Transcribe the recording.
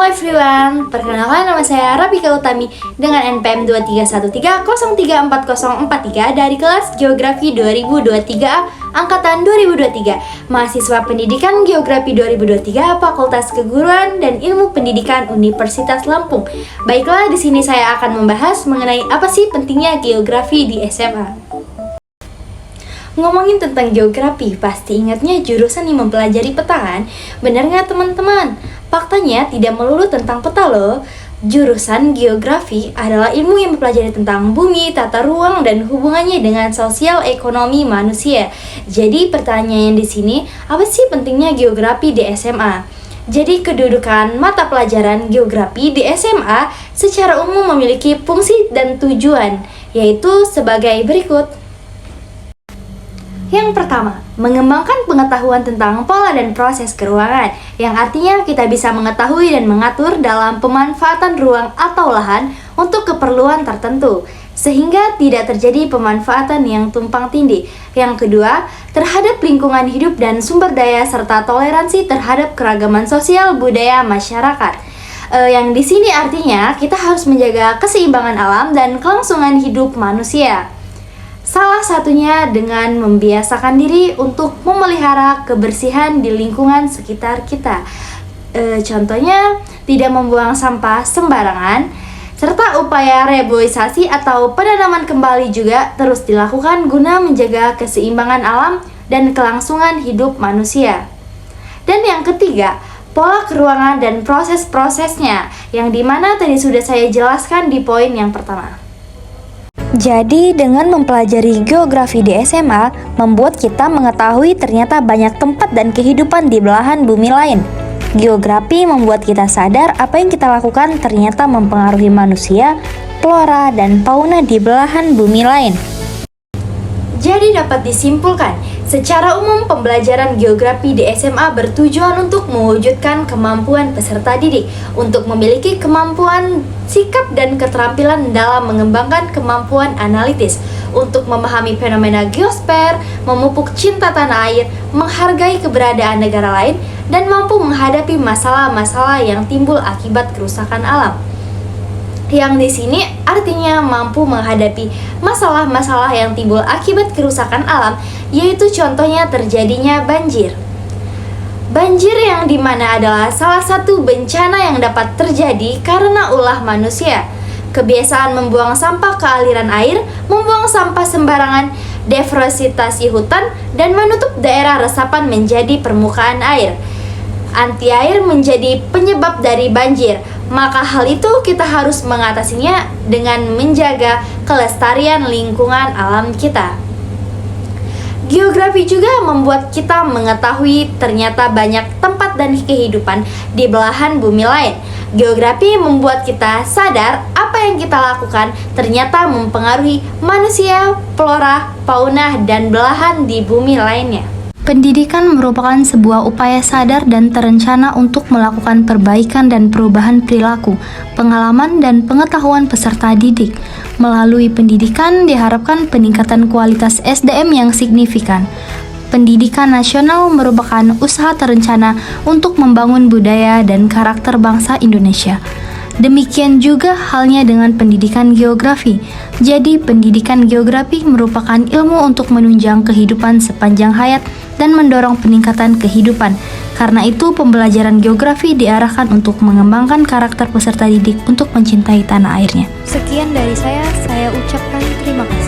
Halo everyone, perkenalkan nama saya Rabika Utami dengan NPM 2313034043 dari kelas Geografi 2023 Angkatan 2023, mahasiswa Pendidikan Geografi 2023 Fakultas Keguruan dan Ilmu Pendidikan Universitas Lampung. Baiklah, di sini saya akan membahas mengenai apa sih pentingnya geografi di SMA. Ngomongin tentang geografi, pasti ingatnya jurusan yang mempelajari peta kan? Benar nggak teman-teman? Faktanya tidak melulu tentang peta loh. Jurusan geografi adalah ilmu yang mempelajari tentang bumi, tata ruang, dan hubungannya dengan sosial ekonomi manusia. Jadi pertanyaan di sini, apa sih pentingnya geografi di SMA? Jadi kedudukan mata pelajaran geografi di SMA secara umum memiliki fungsi dan tujuan, yaitu sebagai berikut. Yang pertama, mengembangkan pengetahuan tentang pola dan proses keruangan, yang artinya kita bisa mengetahui dan mengatur dalam pemanfaatan ruang atau lahan untuk keperluan tertentu, sehingga tidak terjadi pemanfaatan yang tumpang tindih. Yang kedua, terhadap lingkungan hidup dan sumber daya serta toleransi terhadap keragaman sosial budaya masyarakat. Yang di sini artinya kita harus menjaga keseimbangan alam dan kelangsungan hidup manusia. Salah satunya dengan membiasakan diri untuk memelihara kebersihan di lingkungan sekitar kita. Contohnya, tidak membuang sampah sembarangan, serta upaya reboisasi atau penanaman kembali juga terus dilakukan guna menjaga keseimbangan alam dan kelangsungan hidup manusia. Dan yang ketiga, pola keruangan dan proses-prosesnya, yang dimana tadi sudah saya jelaskan di poin yang pertama. Jadi, dengan mempelajari geografi di SMA, membuat kita mengetahui ternyata banyak tempat dan kehidupan di belahan bumi lain. Geografi membuat kita sadar apa yang kita lakukan ternyata mempengaruhi manusia, flora, dan fauna di belahan bumi lain. Jadi dapat disimpulkan, secara umum pembelajaran geografi di SMA bertujuan untuk mewujudkan kemampuan peserta didik untuk memiliki kemampuan sikap dan keterampilan dalam mengembangkan kemampuan analitis untuk memahami fenomena geosfer, memupuk cinta tanah air, menghargai keberadaan negara lain, dan mampu menghadapi masalah-masalah yang timbul akibat kerusakan alam. Yang di sini artinya mampu menghadapi masalah-masalah yang timbul akibat kerusakan alam, yaitu contohnya terjadinya banjir. Banjir yang dimana adalah salah satu bencana yang dapat terjadi karena ulah manusia. Kebiasaan membuang sampah ke aliran air, membuang sampah sembarangan, deforestasi hutan, dan menutup daerah resapan menjadi permukaan air. Anti air menjadi penyebab dari banjir. Maka hal itu kita harus mengatasinya dengan menjaga kelestarian lingkungan alam kita. Geografi juga membuat kita mengetahui ternyata banyak tempat dan kehidupan di belahan bumi lain. Geografi membuat kita sadar apa yang kita lakukan ternyata mempengaruhi manusia, flora, fauna, dan belahan di bumi lainnya. Pendidikan merupakan sebuah upaya sadar dan terencana untuk melakukan perbaikan dan perubahan perilaku, pengalaman, dan pengetahuan peserta didik. Melalui pendidikan diharapkan peningkatan kualitas SDM yang signifikan. Pendidikan nasional merupakan usaha terencana untuk membangun budaya dan karakter bangsa Indonesia. Demikian juga halnya dengan pendidikan geografi. Jadi, pendidikan geografi merupakan ilmu untuk menunjang kehidupan sepanjang hayat dan mendorong peningkatan kehidupan. Karena itu, pembelajaran geografi diarahkan untuk mengembangkan karakter peserta didik untuk mencintai tanah airnya. Sekian dari saya ucapkan terima kasih.